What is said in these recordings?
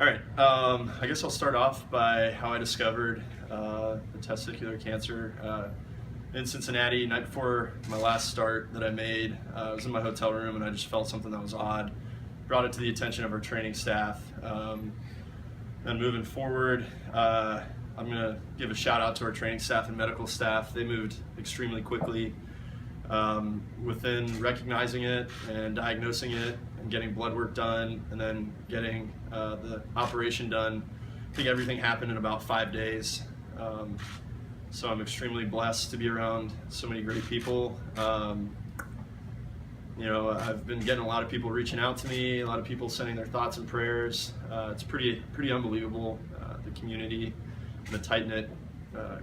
All right, I guess I'll start off by how I discovered the testicular cancer. In Cincinnati, night before my last start that I made, I was in my hotel room and I just felt something that was odd. Brought it to the attention of our training staff. And moving forward, I'm going to give a shout out to our training staff and medical staff. They moved extremely quickly within recognizing it and diagnosing it and getting blood work done and then getting the operation done. I think everything happened in about 5 days. So I'm extremely blessed to be around so many great people. I've been getting a lot of people reaching out to me, a lot of people sending their thoughts and prayers. It's pretty unbelievable, the community, the tight-knit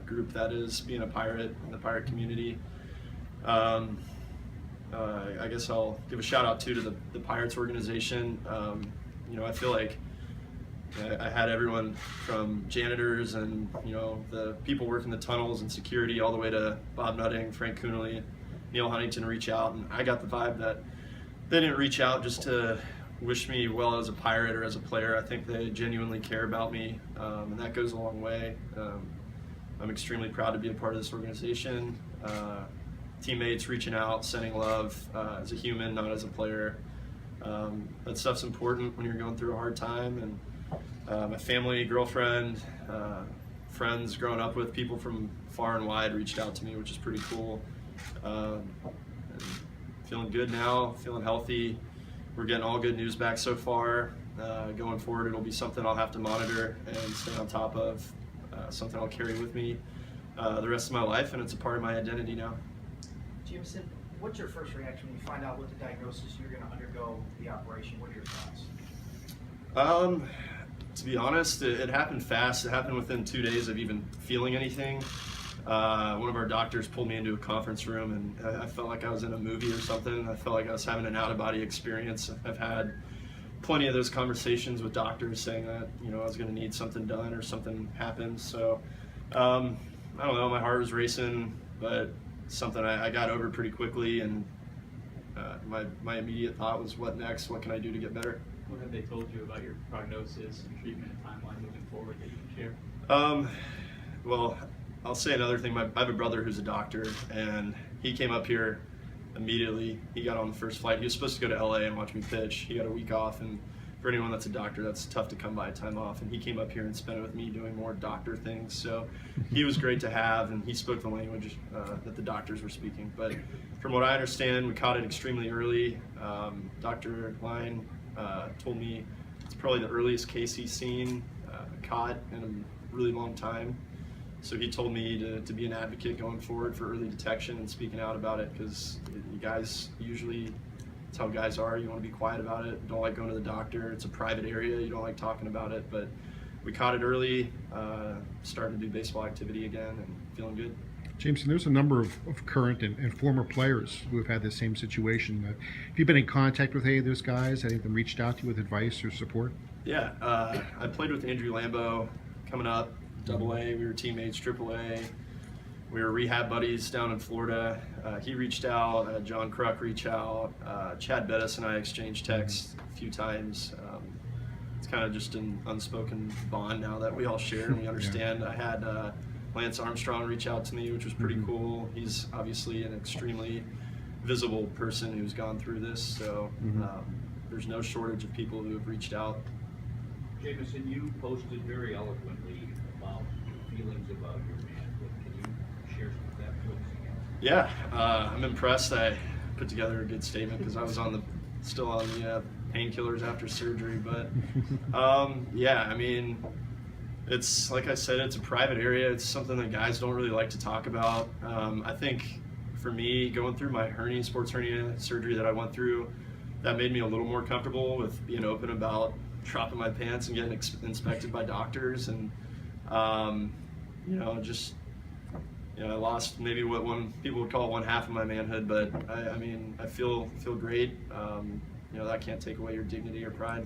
group that is being a pirate in the pirate community. I guess I'll give a shout out too to the Pirates organization. I feel like I had everyone from janitors and the people working the tunnels and security all the way to Bob Nutting, Frank Coonley, Neil Huntington reach out, and I got the vibe that they didn't reach out just to wish me well as a pirate or as a player. I think they genuinely care about me, and that goes a long way. I'm extremely proud to be a part of this organization. Teammates reaching out, sending love as a human, not as a player. That stuff's important when you're going through a hard time. And my family, girlfriend, friends growing up with, people from far and wide reached out to me, which is pretty cool. Feeling good now, feeling healthy. We're getting all good news back so far. Going forward, it'll be something I'll have to monitor and stay on top of, something I'll carry with me the rest of my life, and it's a part of my identity now. Jameson, what's your first reaction when you find out what the diagnosis you're going to undergo the operation? What are your thoughts? To be honest, it happened fast. It happened within 2 days of even feeling anything. One of our doctors pulled me into a conference room, and I felt like I was in a movie or something. I felt like I was having an out-of-body experience. I've had plenty of those conversations with doctors saying that I was going to need something done or something happened. So I don't know. My heart was racing, but something I got over pretty quickly. And my immediate thought was, what next? What can I do to get better? What have they told you about your prognosis and treatment and timeline moving forward that you can share? Well, I'll say another thing. I have a brother who's a doctor, and he came up here immediately. He got on the first flight. He was supposed to go to LA and watch me pitch. He got a week off, and for anyone that's a doctor, that's tough to come by time off. And he came up here and spent it with me doing more doctor things. So he was great to have, and he spoke the language that the doctors were speaking. But from what I understand, we caught it extremely early. Dr. Line told me it's probably the earliest case he's seen caught in a really long time. So he told me to be an advocate going forward for early detection and speaking out about it, because you guys usually, it's how guys are. You want to be quiet about it. Don't like going to the doctor. It's a private area. You don't like talking about it. But we caught it early, starting to do baseball activity again, and feeling good. Jameson, there's a number of current and former players who have had the same situation. Have you been in contact with any of those guys? Any of them reached out to you with advice or support? Yeah, I played with Andrew Lambeau coming up, AA. We were teammates, AAA. We were rehab buddies down in Florida. He reached out. John Kruk reached out. Chad Bettis and I exchanged texts a few times. It's kind of just an unspoken bond now that we all share and we understand. Yeah. I had Lance Armstrong reach out to me, which was pretty cool. He's obviously an extremely visible person who's gone through this, so there's no shortage of people who have reached out. Jameson, you posted very eloquently about your feelings about your manhood. Can you share some of that with us? Yeah, I'm impressed. I put together a good statement because I was still on the painkillers after surgery, but yeah, I mean, it's like I said, it's a private area. It's something that guys don't really like to talk about. I think for me, going through my sports hernia surgery that I went through, that made me a little more comfortable with being open about dropping my pants and getting inspected by doctors. And I lost maybe what people would call one half of my manhood, but I mean, I feel great. That can't take away your dignity or pride.